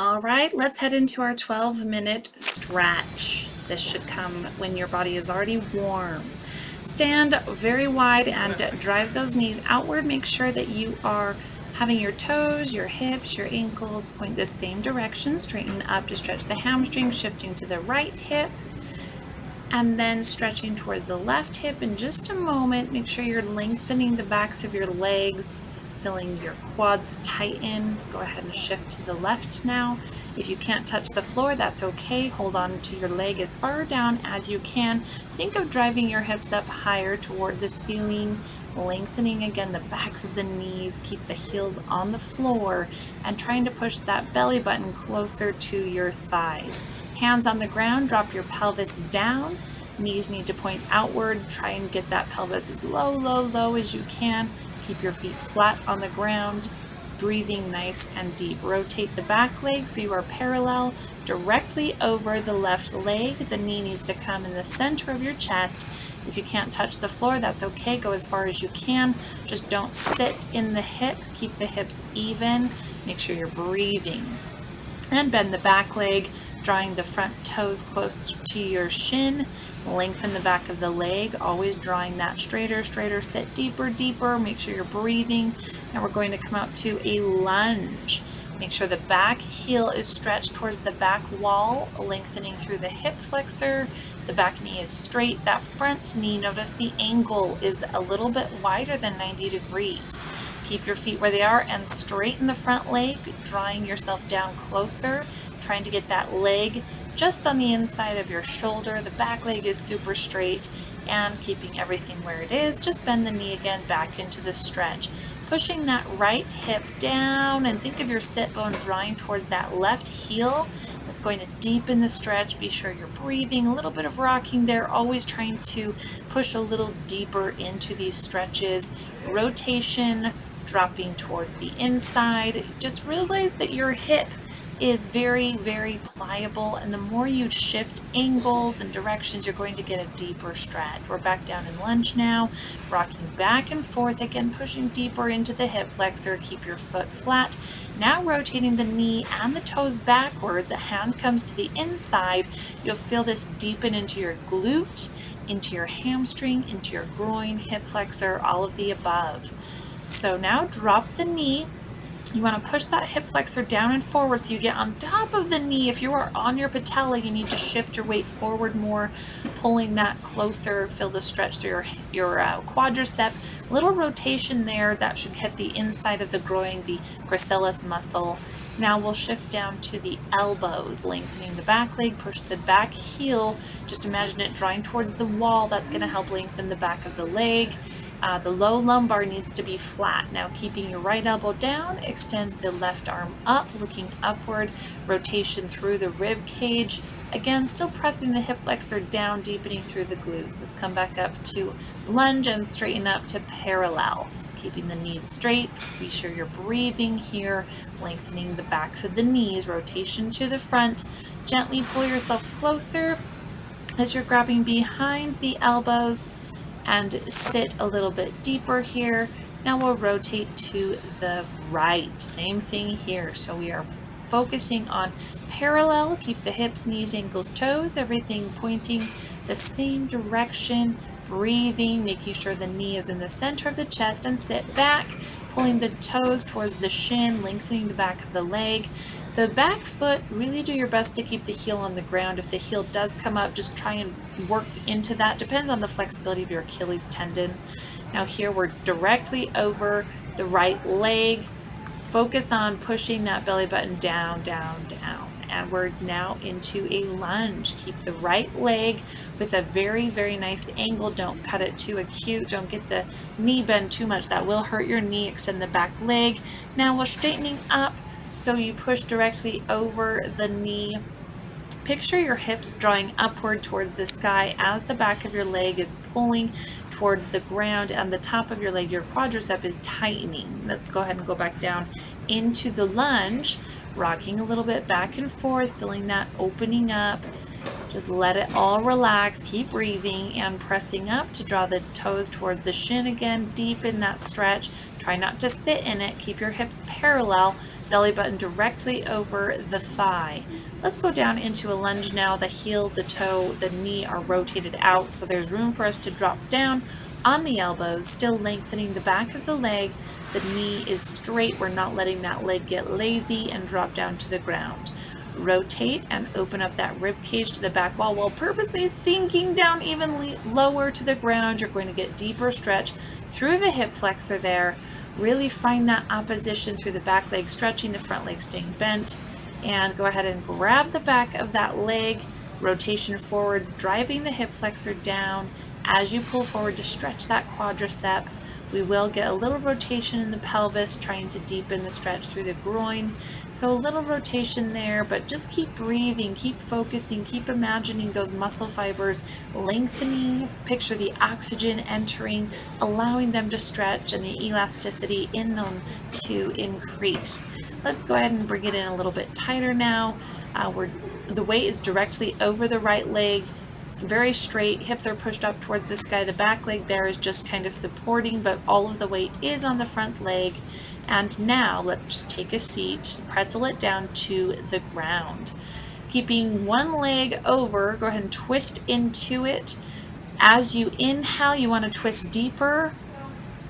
All right, let's head into our 12-minute stretch. This should come when your body is already warm. Stand very wide and drive those knees outward. Make sure that you are having your toes, your hips, your ankles point the same direction. Straighten up to stretch the hamstring, shifting to the right hip, and then stretching towards the left hip in just a moment. Make sure you're lengthening the backs of your legs, feeling your quads tighten. Go ahead and shift to the left now. If you can't touch the floor, that's okay. Hold on to your leg as far down as you can. Think of driving your hips up higher toward the ceiling, lengthening again the backs of the knees. Keep the heels on the floor and trying to push that belly button closer to your thighs. Hands on the ground, drop your pelvis down. Knees need to point outward. Try and get that pelvis as low as you can. Keep your feet flat on the ground, breathing nice and deep. Rotate the back leg so you are parallel directly over the left leg. The knee needs to come in the center of your chest. If you can't touch the floor, that's okay. Go as far as you can. Just don't sit in the hip. Keep the hips even. Make sure you're breathing. And bend the back leg, drawing the front toes close to your shin. Lengthen the back of the leg, always drawing that straighter. Sit deeper. Make sure you're breathing. Now we're going to come out to a lunge. Make sure the back heel is stretched towards the back wall, lengthening through the hip flexor. The back knee is straight. That front knee, notice the angle is a little bit wider than 90 degrees. Keep your feet where they are and straighten the front leg, drawing yourself down closer, trying to get that leg just on the inside of your shoulder. The back leg is super straight and keeping everything where it is. Just bend the knee again back into the stretch. Pushing that right hip down and think of your sit bone drawing towards that left heel. That's going to deepen the stretch. Be sure you're breathing, a little bit of rocking there, always trying to push a little deeper into these stretches. Rotation, dropping towards the inside. Just realize that your hip is very pliable, and the more you shift angles and directions, you're going to get a deeper stretch. We're back down in lunge now, rocking back and forth again, pushing deeper into the hip flexor. Keep your foot flat. Now rotating the knee and the toes backwards. A hand comes to the inside. You'll feel this deepen into your glute, into your hamstring, into your groin, hip flexor, all of the above. So now drop the knee. You want to push that hip flexor down and forward so you get on top of the knee. If you are on your patella, you need to shift your weight forward more, pulling that closer. Feel the stretch through your quadricep. Little rotation there. That should hit the inside of the groin, the gracilis muscle. Now we'll shift down to the elbows, lengthening the back leg, push the back heel. Just imagine it drawing towards the wall. That's going to help lengthen the back of the leg. The low lumbar needs to be flat. Now keeping your right elbow down, extend the left arm up, looking upward, rotation through the rib cage. Again, still pressing the hip flexor down, deepening through the glutes. Let's come back up to lunge and straighten up to parallel. Keeping the knees straight. Be sure you're breathing here, lengthening the backs of the knees, rotation to the front. Gently pull yourself closer as you're grabbing behind the elbows and sit a little bit deeper here. Now we'll rotate to the right. Same thing here. So we are focusing on parallel. Keep the hips, knees, ankles, toes, everything pointing the same direction. Breathing, making sure the knee is in the center of the chest, and sit back, pulling the toes towards the shin, lengthening the back of the leg. The back foot, really do your best to keep the heel on the ground. If the heel does come up, just try and work into that. Depends on the flexibility of your Achilles tendon. Now here we're directly over the right leg. Focus on pushing that belly button down. And we're now into a lunge. Keep the right leg with a very nice angle. Don't cut it too acute. Don't get the knee bend too much. That will hurt your knee. Extend the back leg. Now we're straightening up, so you push directly over the knee. Picture your hips drawing upward towards the sky as the back of your leg is pulling towards the ground, and the top of your leg, your quadricep, is tightening. Let's go ahead and go back down into the lunge, rocking a little bit back and forth, feeling that opening up. Just let it all relax, keep breathing and pressing up to draw the toes towards the shin again, deepen that stretch. Try not to sit in it, keep your hips parallel, belly button directly over the thigh. Let's go down into a lunge now. The heel, the toe, the knee are rotated out, so there's room for us to drop down on the elbows, still lengthening the back of the leg. The knee is straight, we're not letting that leg get lazy, and drop down to the ground. Rotate and open up that rib cage to the back wall while purposely sinking down even lower to the ground. You're going to get deeper stretch through the hip flexor there. Really find that opposition through the back leg, stretching the front leg staying bent. And go ahead and grab the back of that leg, rotation forward, driving the hip flexor down as you pull forward to stretch that quadricep. We will get a little rotation in the pelvis, trying to deepen the stretch through the groin. So a little rotation there, but just keep breathing, keep focusing, keep imagining those muscle fibers lengthening. Picture the oxygen entering, allowing them to stretch and the elasticity in them to increase. Let's go ahead and bring it in a little bit tighter now. The weight is directly over the right leg. Very straight, hips are pushed up towards the sky. The back leg there is just kind of supporting, but all of the weight is on the front leg. And now let's just take a seat, pretzel it down to the ground. Keeping one leg over, go ahead and twist into it. As you inhale, you want to twist deeper.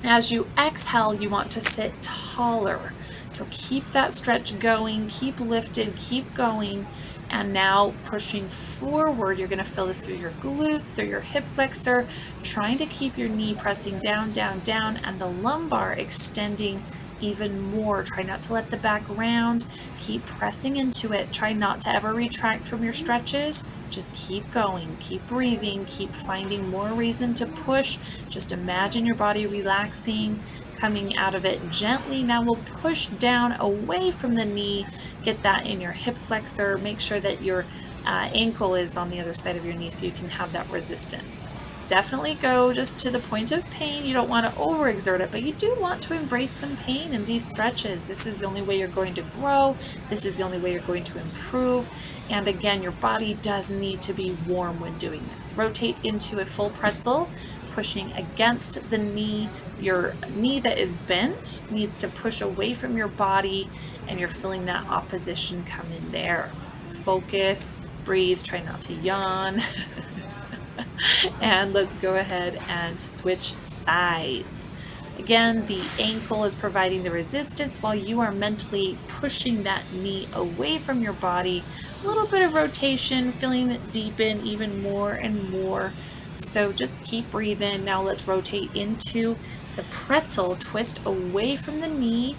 As you exhale, you want to sit taller. So keep that stretch going, keep lifted, keep going. And now pushing forward, you're going to feel this through your glutes, through your hip flexor, trying to keep your knee pressing down, down, down, and the lumbar extending even more. Try not to let the back round. Keep pressing into it. Try not to ever retract from your stretches. Just keep going, keep breathing, keep finding more reason to push. Just imagine your body relaxing, coming out of it gently. Now we'll push down away from the knee. Get that in your hip flexor. Make sure that your ankle is on the other side of your knee so you can have that resistance. Definitely go just to the point of pain. You don't want to overexert it, but you do want to embrace some pain in these stretches. This is the only way you're going to grow. This is the only way you're going to improve. And again, your body does need to be warm when doing this. Rotate into a full pretzel, pushing against the knee. Your knee that is bent needs to push away from your body, and you're feeling that opposition come in there. Focus, breathe, try not to yawn. And let's go ahead and switch sides. Again, the ankle is providing the resistance while you are mentally pushing that knee away from your body. A little bit of rotation, feeling it deepen even more and more. So just keep breathing. Now let's rotate into the pretzel, twist away from the knee,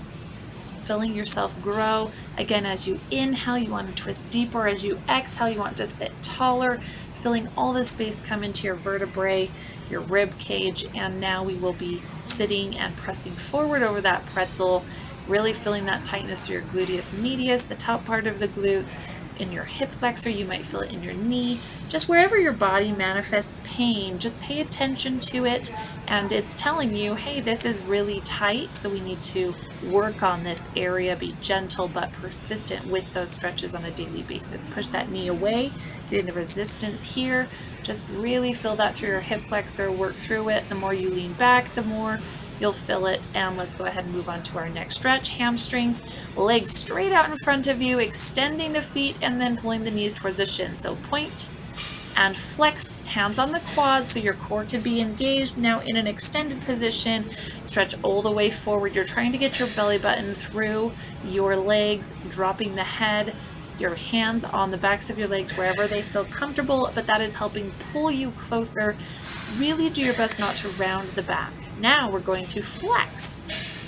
feeling yourself grow. Again, as you inhale, you want to twist deeper. As you exhale, you want to sit taller, feeling all the space come into your vertebrae, your rib cage. And now we will be sitting and pressing forward over that pretzel, really feeling that tightness through your gluteus medius, the top part of the glutes. In your hip flexor, you might feel it in your knee. Just wherever your body manifests pain, just pay attention to it, and it's telling you, hey, this is really tight, so we need to work on this area. Be gentle but persistent with those stretches on a daily basis. Push that knee away, getting the resistance here. Just really feel that through your hip flexor, work through it. The more you lean back, the more you'll feel it. And let's go ahead and move on to our next stretch. Hamstrings, legs straight out in front of you, extending the feet and then pulling the knees towards the shin. So point and flex, hands on the quads so your core can be engaged. Now in an extended position, stretch all the way forward. You're trying to get your belly button through your legs, dropping the head, your hands on the backs of your legs wherever they feel comfortable, but that is helping pull you closer. Really do your best not to round the back. Now we're going to flex.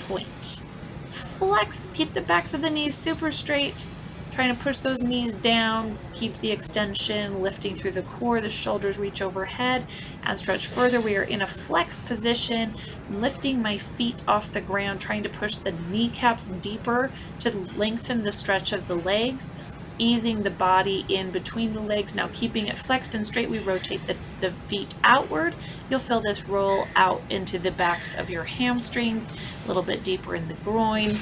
Point. Flex. Keep the backs of the knees super straight. Trying to push those knees down. Keep the extension, lifting through the core. The shoulders reach overhead and stretch further. We are in a flex position. Lifting my feet off the ground, trying to push the kneecaps deeper to lengthen the stretch of the legs. Easing the body in between the legs. Now keeping it flexed and straight, we rotate the feet outward. You'll feel this roll out into the backs of your hamstrings, a little bit deeper in the groin.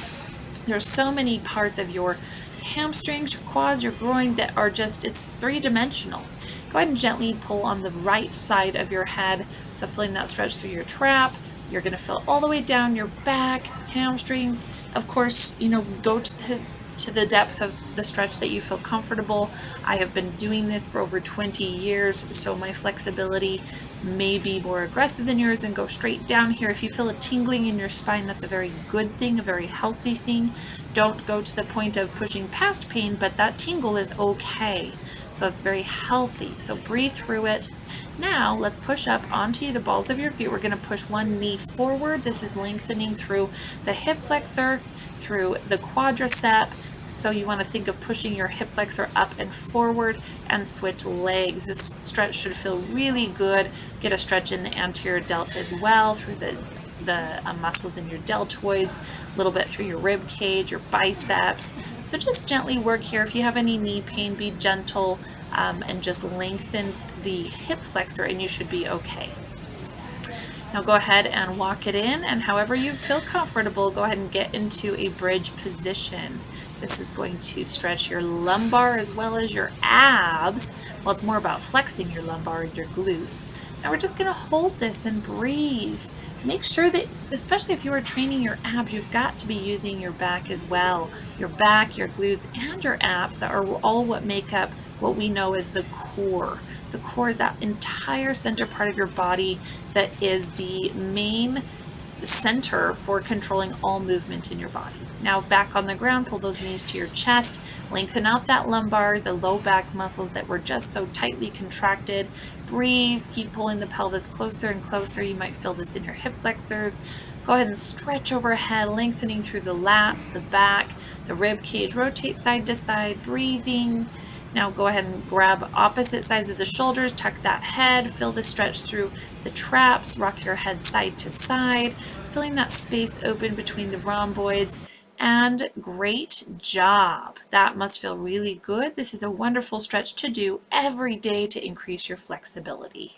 There's so many parts of your hamstrings, your quads, your groin that are just, it's three-dimensional. Go ahead and gently pull on the right side of your head. So feeling that stretch through your trap. You're going to feel all the way down your back, hamstrings. Of course, go to the depth of the stretch that you feel comfortable. I have been doing this for over 20 years, so my flexibility may be more aggressive than yours, and go straight down here. If you feel a tingling in your spine, that's a very good thing, a very healthy thing. Don't go to the point of pushing past pain, but that tingle is okay. So that's very healthy. So breathe through it. Now let's push up onto the balls of your feet. We're going to push one knee forward. This is lengthening through the hip flexor, through the quadricep. So you want to think of pushing your hip flexor up and forward, and switch legs. This stretch should feel really good. Get a stretch in the anterior delt as well, through the muscles in your deltoids, a little bit through your rib cage, your biceps. So just gently work here. If you have any knee pain, be gentle and just lengthen the hip flexor, and you should be okay. Now go ahead and walk it in, and however you feel comfortable, go ahead and get into a bridge position. This is going to stretch your lumbar as well as your abs. Well, it's more about flexing your lumbar and your glutes. Now we're just going to hold this and breathe. Make sure that, especially if you are training your abs, you've got to be using your back as well. Your back, your glutes, and your abs are all what make up what we know as the core. The core is that entire center part of your body that is the main center for controlling all movement in your body. Now back on the ground, pull those knees to your chest, lengthen out that lumbar, the low back muscles that were just so tightly contracted. Breathe, keep pulling the pelvis closer and closer. You might feel this in your hip flexors. Go ahead and stretch overhead, lengthening through the lats, the back, the rib cage. Rotate side to side, breathing. Now go ahead and grab opposite sides of the shoulders, tuck that head, feel the stretch through the traps, rock your head side to side, filling that space open between the rhomboids, and great job. That must feel really good. This is a wonderful stretch to do every day to increase your flexibility.